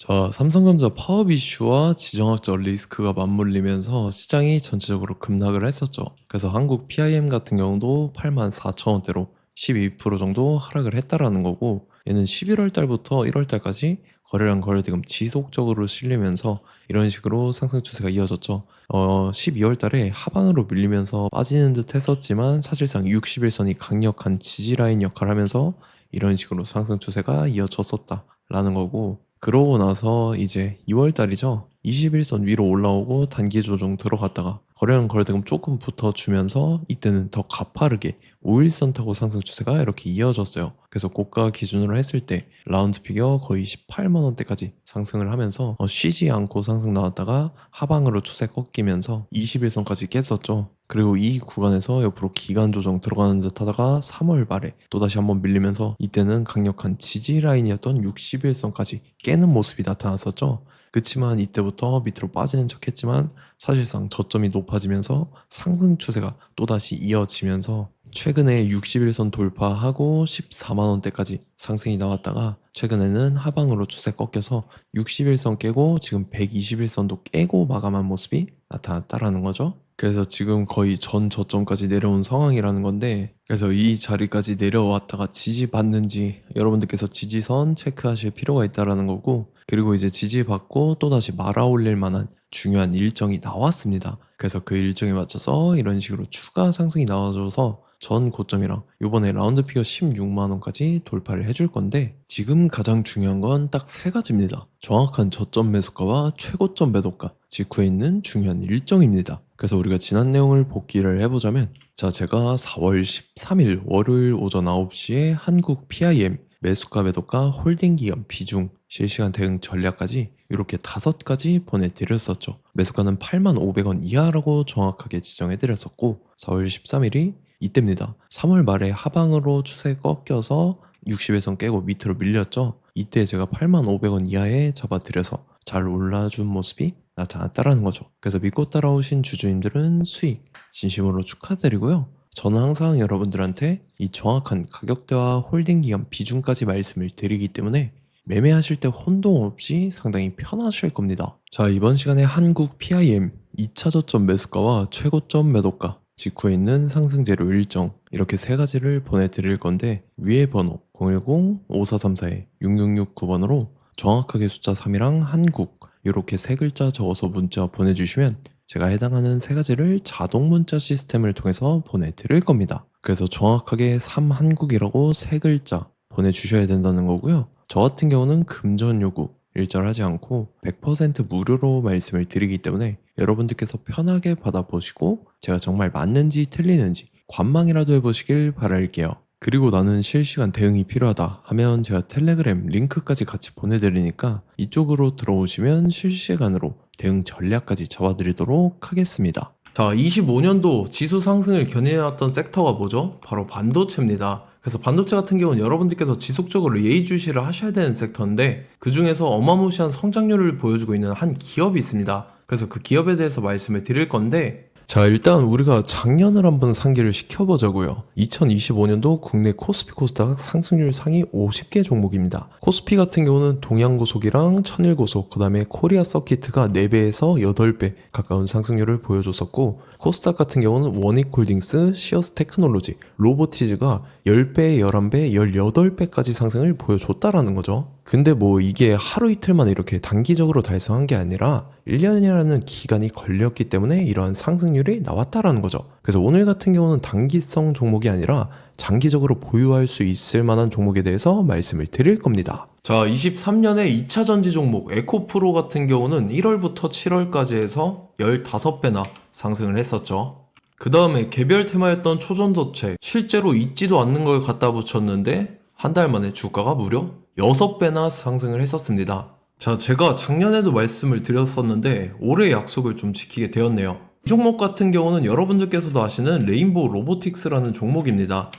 자, 삼성전자 파업 이슈와 지정학적 리스크가 맞물리면서 시장이 전체적으로 급락을 했었죠. 그래서 한국 PIM 같은 경우도 84,000원대로 12% 정도 하락을 했다라는 거고, 얘는 11월 달부터 1월 달까지 거래량 거래대금 지속적으로 실리면서 이런 식으로 상승 추세가 이어졌죠. 12월 달에 하방으로 밀리면서 빠지는 듯 했었지만 사실상 60일선이 강력한 지지 라인 역할을 하면서 이런 식으로 상승 추세가 이어졌었다라는 거고, 그러고 나서 이제 2월 달이죠. 21선 위로 올라오고 단기 조정 들어갔다가 거래량 거래대금 조금 붙어주면서 이때는 더 가파르게 5일선 타고 상승 추세가 이렇게 이어졌어요. 그래서 고가 기준으로 했을 때 라운드 피겨 거의 18만 원대까지 상승을 하면서 쉬지 않고 상승 나왔다가 하방으로 추세 꺾이면서 21선까지 깼었죠. 그리고 이 구간에서 옆으로 기간 조정 들어가는 듯 하다가 3월 말에 또다시 한번 밀리면서 이때는 강력한 지지 라인이었던 61선까지 깨는 모습이 나타났었죠. 그치만 이때부터 밑으로 빠지는 척 했지만 사실상 저점이 높아지면서 상승 추세가 또다시 이어지면서 최근에 61선 돌파하고 14만원대까지 상승이 나왔다가 최근에는 하방으로 추세 꺾여서 61선 깨고 지금 121선도 깨고 마감한 모습이 나타났다라는 거죠. 그래서 지금 거의 전 저점까지 내려온 상황이라는 건데, 그래서 이 자리까지 내려왔다가 지지받는지 여러분들께서 지지선 체크하실 필요가 있다라는 거고, 그리고 이제 지지받고 또다시 말아 올릴 만한 중요한 일정이 나왔습니다. 그래서 그 일정에 맞춰서 이런 식으로 추가 상승이 나와줘서 전 고점이랑 요번에 라운드 피겨 16만원까지 돌파를 해줄 건데, 지금 가장 중요한 건 딱 세 가지입니다. 정확한 저점 매수가와 최고점 매도가, 직후에 있는 중요한 일정입니다. 그래서 우리가 지난 내용을 복기를 해보자면, 자, 제가 4월 13일 월요일 오전 9시에 한국 PIM 매수가 매도가 홀딩 기간 비중 실시간 대응 전략까지 이렇게 5가지 보내드렸었죠. 매수가는 85,000원 이하라고 정확하게 지정해드렸었고, 4월 13일이 이때입니다. 3월 말에 하방으로 추세 꺾여서 60일선 깨고 밑으로 밀렸죠. 이때 제가 85,000원 이하에 잡아드려서 잘 올라준 모습이 나타났다라는 거죠. 그래서 믿고 따라오신 주주님들은 수익 진심으로 축하드리고요. 저는 항상 여러분들한테 이 정확한 가격대와 홀딩 기간 비중까지 말씀을 드리기 때문에 매매하실 때 혼동 없이 상당히 편하실 겁니다. 자, 이번 시간에 한국 PIM 2차 저점 매수가와 최고점 매도가, 직후에 있는 상승 재료 일정, 이렇게 세 가지를 보내드릴 건데, 위에 번호 010-5434-6669번으로 정확하게 숫자 3이랑 한국 이렇게 세 글자 적어서 문자 보내주시면 제가 해당하는 세 가지를 자동 문자 시스템을 통해서 보내드릴 겁니다. 그래서 정확하게 3한국이라고 세 글자 보내주셔야 된다는 거고요. 저 같은 경우는 금전 요구 일절하지 않고 100% 무료로 말씀을 드리기 때문에 여러분들께서 편하게 받아보시고 제가 정말 맞는지 틀리는지 관망이라도 해보시길 바랄게요. 그리고 나는 실시간 대응이 필요하다 하면 제가 텔레그램 링크까지 같이 보내드리니까 이쪽으로 들어오시면 실시간으로 대응 전략까지 잡아드리도록 하겠습니다. 자, 25년도 지수 상승을 견인해왔던 섹터가 뭐죠? 바로 반도체입니다. 그래서 반도체 같은 경우는 여러분들께서 지속적으로 예의주시를 하셔야 되는 섹터인데, 그 중에서 어마무시한 성장률을 보여주고 있는 한 기업이 있습니다. 그래서 그 기업에 대해서 말씀을 드릴 건데, 자, 일단 우리가 작년을 한번 상기를 시켜보자고요. 2025년도 국내 코스피 코스닥 상승률 상위 50개 종목입니다. 코스피 같은 경우는 동양고속이랑 천일고속, 그 다음에 코리아 서키트가 4배에서 8배 가까운 상승률을 보여줬었고, 코스닥 같은 경우는 원익홀딩스, 시어스 테크놀로지, 로보티즈가 10배, 11배, 18배까지 상승을 보여줬다라는 거죠. 근데 뭐 이게 하루 이틀만 이렇게 단기적으로 달성한 게 아니라 1년이라는 기간이 걸렸기 때문에 이러한 상승률이 나왔다라는 거죠. 그래서 오늘 같은 경우는 단기성 종목이 아니라 장기적으로 보유할 수 있을 만한 종목에 대해서 말씀을 드릴 겁니다. 자, 23년에 2차 전지 종목 에코프로 같은 경우는 1월부터 7월까지 해서 15배나 상승을 했었죠. 그 다음에 개별 테마였던 초전도체, 실제로 있지도 않는 걸 갖다 붙였는데 한 달 만에 주가가 무려 6배나 상승을 했었습니다. 자, 제가 작년에도 말씀을 드렸었는데 올해 약속을 좀 지키게 되었네요. 이 종목 같은 경우는 여러분들께서도 아시는 레인보우 로보틱스라는 종목입니다.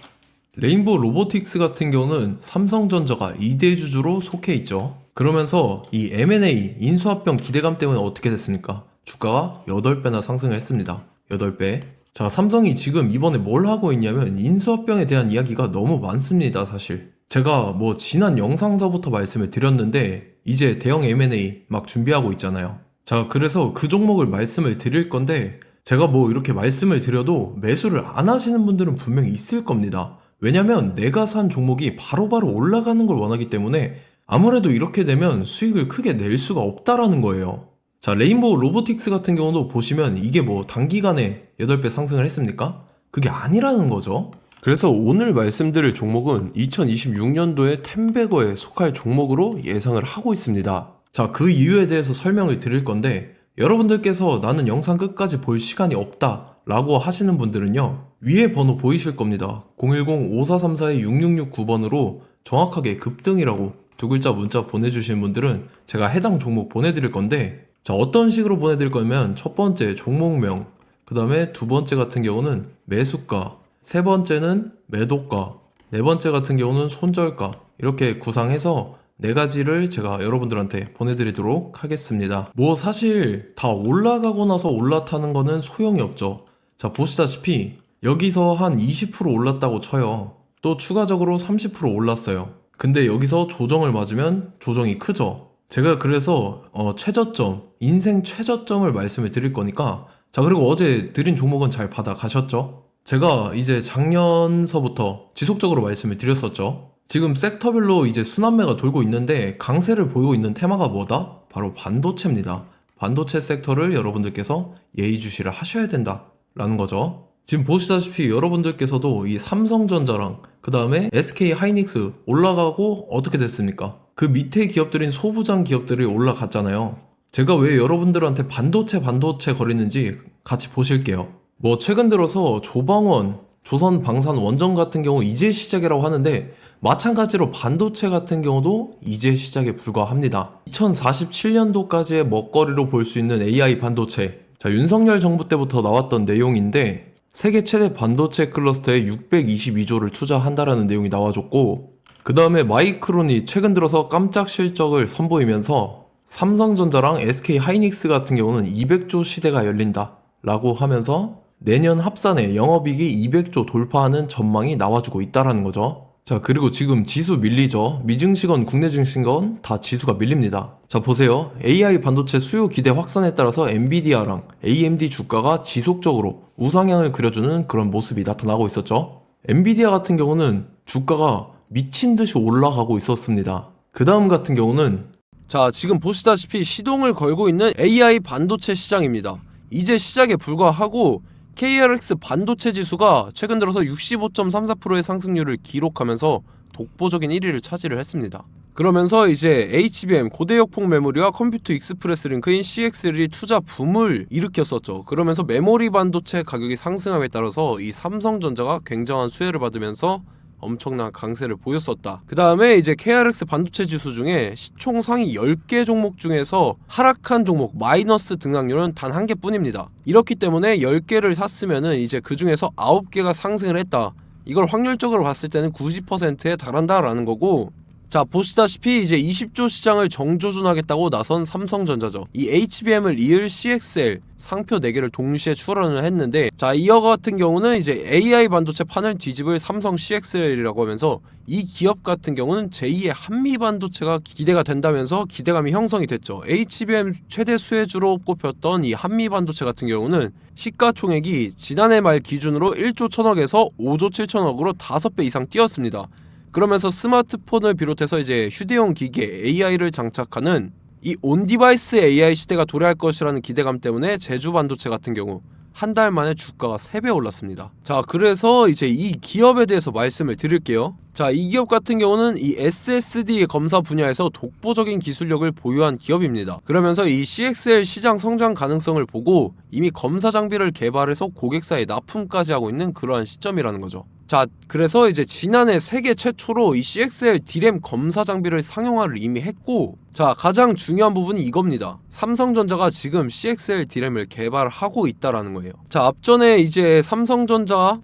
레인보우 로보틱스 같은 경우는 삼성전자가 2대 주주로 속해 있죠. 그러면서 이 M&A 인수합병 기대감 때문에 어떻게 됐습니까? 주가가 8배나 상승을 했습니다. 8배. 자, 삼성이 지금 이번에 뭘 하고 있냐면 인수합병에 대한 이야기가 너무 많습니다, 사실. 제가 뭐 지난 영상서부터 말씀을 드렸는데 이제 대형 M&A 막 준비하고 있잖아요. 자, 그래서 그 종목을 말씀을 드릴 건데 제가 뭐 이렇게 말씀을 드려도 매수를 안 하시는 분들은 분명히 있을 겁니다. 왜냐면 내가 산 종목이 바로바로 올라가는 걸 원하기 때문에 아무래도 이렇게 되면 수익을 크게 낼 수가 없다라는 거예요. 자, 레인보우 로보틱스 같은 경우도 보시면 이게 뭐 단기간에 8배 상승을 했습니까? 그게 아니라는 거죠. 그래서 오늘 말씀드릴 종목은 2026년도에 템베거에 속할 종목으로 예상을 하고 있습니다. 자, 그 이유에 대해서 설명을 드릴 건데 여러분들께서 나는 영상 끝까지 볼 시간이 없다 라고 하시는 분들은요, 위에 번호 보이실 겁니다. 010-5434-6669번으로 정확하게 급등이라고 두 글자 문자 보내주신 분들은 제가 해당 종목 보내드릴 건데, 자, 어떤 식으로 보내드릴 거냐면 첫 번째 종목명, 그 다음에 두 번째 같은 경우는 매수가, 세 번째는 매도가, 네 번째 같은 경우는 손절가, 이렇게 구상해서 네 가지를 제가 여러분들한테 보내드리도록 하겠습니다. 뭐 사실 다 올라가고 나서 올라타는 거는 소용이 없죠. 자, 보시다시피 여기서 한 20% 올랐다고 쳐요. 또 추가적으로 30% 올랐어요. 근데 여기서 조정을 맞으면 조정이 크죠. 제가 그래서 최저점, 인생 최저점을 말씀을 드릴 거니까, 자, 그리고 어제 드린 종목은 잘 받아가셨죠? 제가 이제 작년서부터 지속적으로 말씀을 드렸었죠. 지금 섹터별로 이제 순환매가 돌고 있는데 강세를 보이고 있는 테마가 뭐다? 바로 반도체입니다. 반도체 섹터를 여러분들께서 예의주시를 하셔야 된다라는 거죠. 지금 보시다시피 여러분들께서도 이 삼성전자랑 그 다음에 SK 하이닉스 올라가고 어떻게 됐습니까? 그 밑에 기업들인 소부장 기업들이 올라갔잖아요. 제가 왜 여러분들한테 반도체 거리는지 같이 보실게요. 뭐 최근 들어서 조방원, 조선방산원전 같은 경우 이제 시작이라고 하는데 마찬가지로 반도체 같은 경우도 이제 시작에 불과합니다. 2047년도까지의 먹거리로 볼 수 있는 AI 반도체. 자, 윤석열 정부 때부터 나왔던 내용인데 세계 최대 반도체 클러스터에 622조를 투자한다라는 내용이 나와줬고, 그 다음에 마이크론이 최근 들어서 깜짝 실적을 선보이면서 삼성전자랑 SK 하이닉스 같은 경우는 200조 시대가 열린다 라고 하면서 내년 합산에 영업이익이 200조 돌파하는 전망이 나와주고 있다라는 거죠. 자, 그리고 지금 지수 밀리죠. 미증시건 국내 증시건 다 지수가 밀립니다. 자, 보세요. AI 반도체 수요 기대 확산에 따라서 엔비디아랑 AMD 주가가 지속적으로 우상향을 그려주는 그런 모습이 나타나고 있었죠. 엔비디아 같은 경우는 주가가 미친 듯이 올라가고 있었습니다. 그 다음 같은 경우는, 자, 지금 보시다시피 시동을 걸고 있는 AI 반도체 시장입니다. 이제 시작에 불과하고 KRX 반도체 지수가 최근 들어서 65.34%의 상승률을 기록하면서 독보적인 1위를 차지를 했습니다. 그러면서 이제 HBM 고대역폭 메모리와 컴퓨터 익스프레스 링크인 CXL이 투자 붐을 일으켰었죠. 그러면서 메모리 반도체 가격이 상승함에 따라서 이 삼성전자가 굉장한 수혜를 받으면서 엄청난 강세를 보였었다. 그 다음에 이제 KRX 반도체 지수 중에 시총 상위 10개 종목 중에서 하락한 종목 마이너스 등락률은 단 1개뿐입니다. 이렇기 때문에 10개를 샀으면은 이제 그 중에서 9개가 상승을 했다. 이걸 확률적으로 봤을 때는 90%에 달한다라는 거고, 자, 보시다시피 이제 20조 시장을 정조준하겠다고 나선 삼성전자죠. 이 HBM을 이을 CXL 상표 4개를 동시에 출원을 했는데, 자, 이어 같은 경우는 이제 AI 반도체 판을 뒤집을 삼성 CXL이라고 하면서 이 기업 같은 경우는 제2의 한미 반도체가 기대가 된다면서 기대감이 형성이 됐죠. HBM 최대 수혜주로 꼽혔던 이 한미 반도체 같은 경우는 시가총액이 지난해 말 기준으로 1조 1000억에서 5조 7천억으로 5배 이상 뛰었습니다. 그러면서 스마트폰을 비롯해서 이제 휴대용 기기에 AI를 장착하는 이 온디바이스 AI 시대가 도래할 것이라는 기대감 때문에 제주 반도체 같은 경우 한 달 만에 주가가 3배 올랐습니다. 자, 그래서 이제 이 기업에 대해서 말씀을 드릴게요. 자, 이 기업 같은 경우는 이 SSD 검사 분야에서 독보적인 기술력을 보유한 기업입니다. 그러면서 이 CXL 시장 성장 가능성을 보고 이미 검사 장비를 개발해서 고객사에 납품까지 하고 있는 그러한 시점이라는 거죠. 자, 그래서 이제 지난해 세계 최초로 이 CXL D램 검사 장비를 상용화를 이미 했고, 자, 가장 중요한 부분이 이겁니다. 삼성전자가 지금 CXL D램을 개발하고 있다라는 거예요. 자, 앞전에 이제 삼성전자가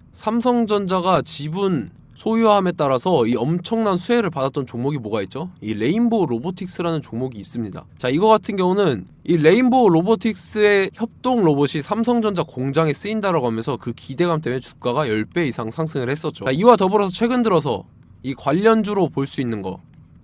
지분 소유함에 따라서 이 엄청난 수혜를 받았던 종목이 뭐가 있죠? 이 레인보우 로보틱스라는 종목이 있습니다. 자, 이거 같은 경우는 이 레인보우 로보틱스의 협동 로봇이 삼성전자 공장에 쓰인다라고 하면서 그 기대감 때문에 주가가 10배 이상 상승을 했었죠. 자, 이와 더불어서 최근 들어서 이 관련주로 볼 수 있는 거,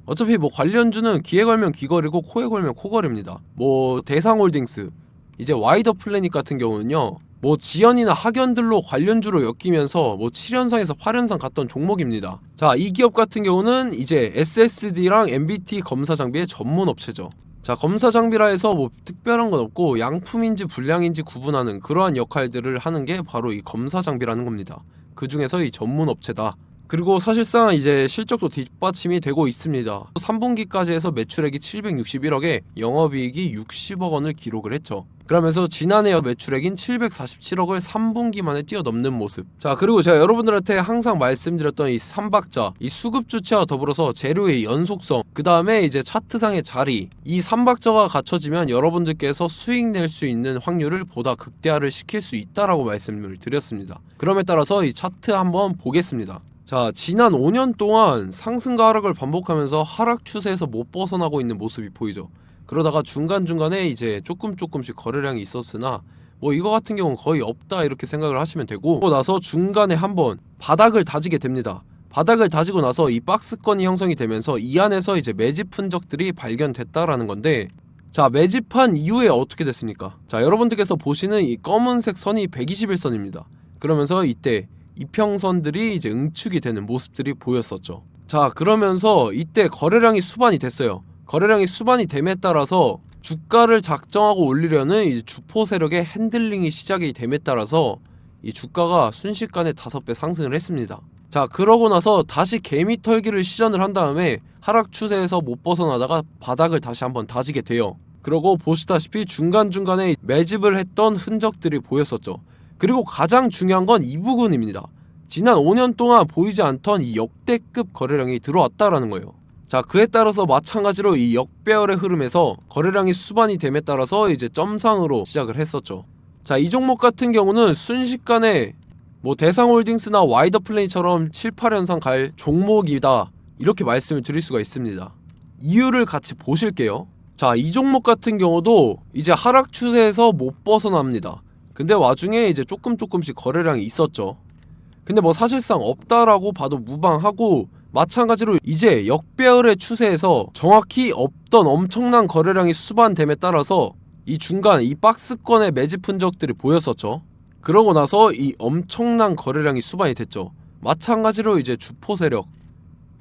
어차피 뭐 관련주는 귀에 걸면 귀걸이고 코에 걸면 코걸이입니다. 뭐 대상홀딩스, 이제 와이더 플래닛 같은 경우는요, 뭐 지연이나 학연들로 관련주로 엮이면서 뭐 7연상에서 8연상 갔던 종목입니다. 자, 이 기업 같은 경우는 이제 SSD랑 MBT 검사 장비의 전문 업체죠. 자, 검사 장비라 해서 뭐 특별한 건 없고 양품인지 불량인지 구분하는 그러한 역할들을 하는 게 바로 이 검사 장비라는 겁니다. 그 중에서 이 전문 업체다. 그리고 사실상 이제 실적도 뒷받침이 되고 있습니다. 3분기까지 해서 매출액이 761억에 영업이익이 60억 원을 기록을 했죠. 그러면서 지난해 매출액인 747억을 3분기 만에 뛰어넘는 모습. 자, 그리고 제가 여러분들한테 항상 말씀드렸던 이 3박자, 이 수급 주체와 더불어서 재료의 연속성, 그 다음에 이제 차트상의 자리, 이 3박자가 갖춰지면 여러분들께서 수익 낼 수 있는 확률을 보다 극대화를 시킬 수 있다라고 말씀을 드렸습니다. 그럼에 따라서 이 차트 한번 보겠습니다. 자, 지난 5년 동안 상승과 하락을 반복하면서 하락 추세에서 못 벗어나고 있는 모습이 보이죠. 그러다가 중간중간에 이제 조금씩 거래량이 있었으나 뭐 이거 같은 경우는 거의 없다 이렇게 생각을 하시면 되고, 그러고 나서 중간에 한번 바닥을 다지게 됩니다. 바닥을 다지고 나서 이 박스권이 형성이 되면서 이 안에서 이제 매집 흔적들이 발견됐다라는 건데, 자, 매집한 이후에 어떻게 됐습니까? 자, 여러분들께서 보시는 이 검은색 선이 121선입니다. 그러면서 이때 이평선들이 이제 응축이 되는 모습들이 보였었죠. 자, 그러면서 이때 거래량이 수반이 됐어요. 거래량이 수반이 됨에 따라서 주가를 작정하고 올리려는 이제 주포 세력의 핸들링이 시작이 됨에 따라서 이 주가가 순식간에 5배 상승을 했습니다. 자, 그러고 나서 다시 개미 털기를 시전을 한 다음에 하락 추세에서 못 벗어나다가 바닥을 다시 한번 다지게 돼요. 그러고 보시다시피 중간중간에 매집을 했던 흔적들이 보였었죠. 그리고 가장 중요한 건 이 부분입니다. 지난 5년 동안 보이지 않던 이 역대급 거래량이 들어왔다라는 거예요. 자, 그에 따라서 마찬가지로 이 역배열의 흐름에서 거래량이 수반이 됨에 따라서 이제 점상으로 시작을 했었죠. 자, 이 종목 같은 경우는 순식간에 뭐 대상홀딩스나 와이더 플레이처럼 7, 8연상 갈 종목이다 이렇게 말씀을 드릴 수가 있습니다. 이유를 같이 보실게요. 자, 이 종목 같은 경우도 이제 하락 추세에서 못 벗어납니다. 근데 와중에 이제 조금씩 거래량이 있었죠. 근데 뭐 사실상 없다라고 봐도 무방하고, 마찬가지로 이제 역배열의 추세에서 정확히 없던 엄청난 거래량이 수반됨에 따라서 이 중간 이 박스권의 매집 흔적들이 보였었죠. 그러고 나서 이 엄청난 거래량이 수반이 됐죠. 마찬가지로 이제 주포 세력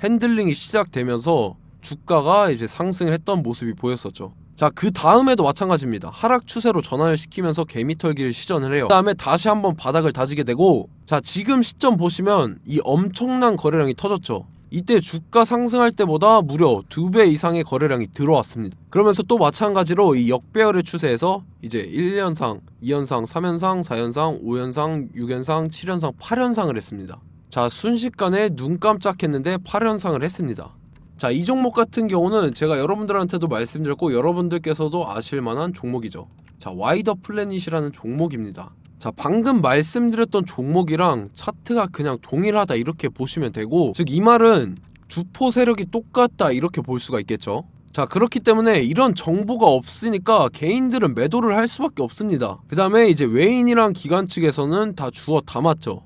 핸들링이 시작되면서 주가가 이제 상승을 했던 모습이 보였었죠. 자, 그 다음에도 마찬가지입니다. 하락 추세로 전환을 시키면서 개미 털기를 시전을 해요. 그 다음에 다시 한번 바닥을 다지게 되고, 자, 지금 시점 보시면 이 엄청난 거래량이 터졌죠. 이때 주가 상승할 때보다 무려 2배 이상의 거래량이 들어왔습니다. 그러면서 또 마찬가지로 이 역배열의 추세에서 이제 1연상, 2연상, 3연상, 4연상, 5연상, 6연상, 7연상, 8연상을 했습니다. 자, 순식간에 눈 깜짝했는데 8연상을 했습니다. 자, 이 종목 같은 경우는 제가 여러분들한테도 말씀드렸고 여러분들께서도 아실만한 종목이죠. 자, 와이더 플래닛이라는 종목입니다. 자, 방금 말씀드렸던 종목이랑 차트가 그냥 동일하다 이렇게 보시면 되고, 즉 이 말은 주포 세력이 똑같다 이렇게 볼 수가 있겠죠. 자, 그렇기 때문에 이런 정보가 없으니까 개인들은 매도를 할 수밖에 없습니다. 그 다음에 이제 외인이랑 기관 측에서는 다 주워 담았죠.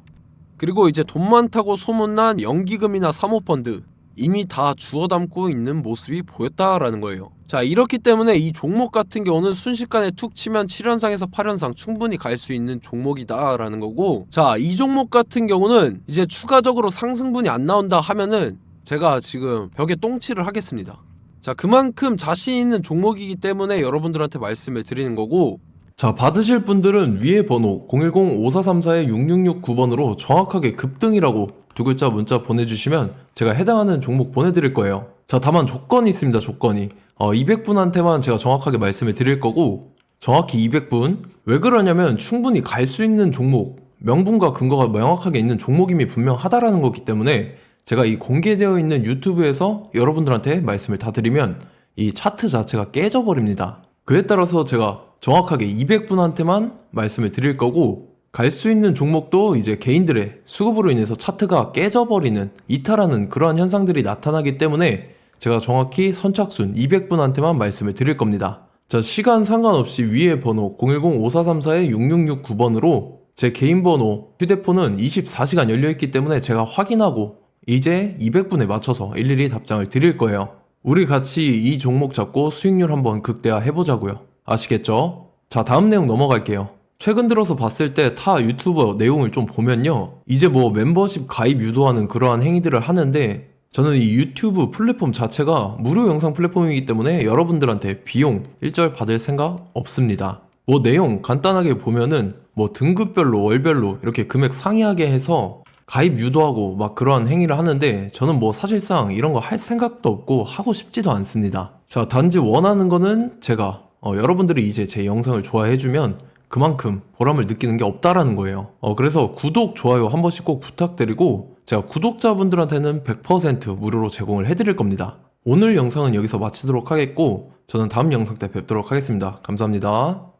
그리고 이제 돈 많다고 소문난 연기금이나 사모펀드 이미 다 주워 담고 있는 모습이 보였다라는 거예요. 자, 이렇기 때문에 이 종목 같은 경우는 순식간에 툭 치면 7연상에서 8연상 충분히 갈 수 있는 종목이다라는 거고, 자, 이 종목 같은 경우는 이제 추가적으로 상승분이 안 나온다 하면은 제가 지금 벽에 똥칠을 하겠습니다. 자, 그만큼 자신 있는 종목이기 때문에 여러분들한테 말씀을 드리는 거고, 자, 받으실 분들은 위에 번호 010-5434-6669번으로 정확하게 급등이라고 두 글자 문자 보내주시면 제가 해당하는 종목 보내드릴 거예요. 자, 다만 조건이 있습니다. 조건이 200분한테만 제가 정확하게 말씀을 드릴 거고, 정확히 200분. 왜 그러냐면 충분히 갈 수 있는 종목, 명분과 근거가 명확하게 있는 종목임이 분명하다라는 거기 때문에 제가 이 공개되어 있는 유튜브에서 여러분들한테 말씀을 다 드리면 이 차트 자체가 깨져버립니다. 그에 따라서 제가 정확하게 200분한테만 말씀을 드릴 거고, 갈 수 있는 종목도 이제 개인들의 수급으로 인해서 차트가 깨져버리는, 이탈하는 그러한 현상들이 나타나기 때문에 제가 정확히 선착순 200분한테만 말씀을 드릴 겁니다. 자, 시간 상관없이 위에 번호 010-5434-6669번으로 제 개인 번호, 휴대폰은 24시간 열려있기 때문에 제가 확인하고 이제 200분에 맞춰서 일일이 답장을 드릴 거예요. 우리 같이 이 종목 잡고 수익률 한번 극대화 해보자고요. 아시겠죠? 자, 다음 내용 넘어갈게요. 최근 들어서 봤을 때 타 유튜버 내용을 좀 보면요. 이제 뭐 멤버십 가입 유도하는 그러한 행위들을 하는데 저는 이 유튜브 플랫폼 자체가 무료 영상 플랫폼이기 때문에 여러분들한테 비용 일절 받을 생각 없습니다. 뭐 내용 간단하게 보면은 뭐 등급별로 월별로 이렇게 금액 상이하게 해서 가입 유도하고 막 그러한 행위를 하는데 저는 뭐 사실상 이런 거 할 생각도 없고 하고 싶지도 않습니다. 자, 단지 원하는 거는 제가 여러분들이 이제 제 영상을 좋아해주면 그만큼 보람을 느끼는 게 없다라는 거예요. 그래서 구독, 좋아요 한 번씩 꼭 부탁드리고 제가 구독자분들한테는 100% 무료로 제공을 해드릴 겁니다. 오늘 영상은 여기서 마치도록 하겠고 저는 다음 영상 때 뵙도록 하겠습니다. 감사합니다.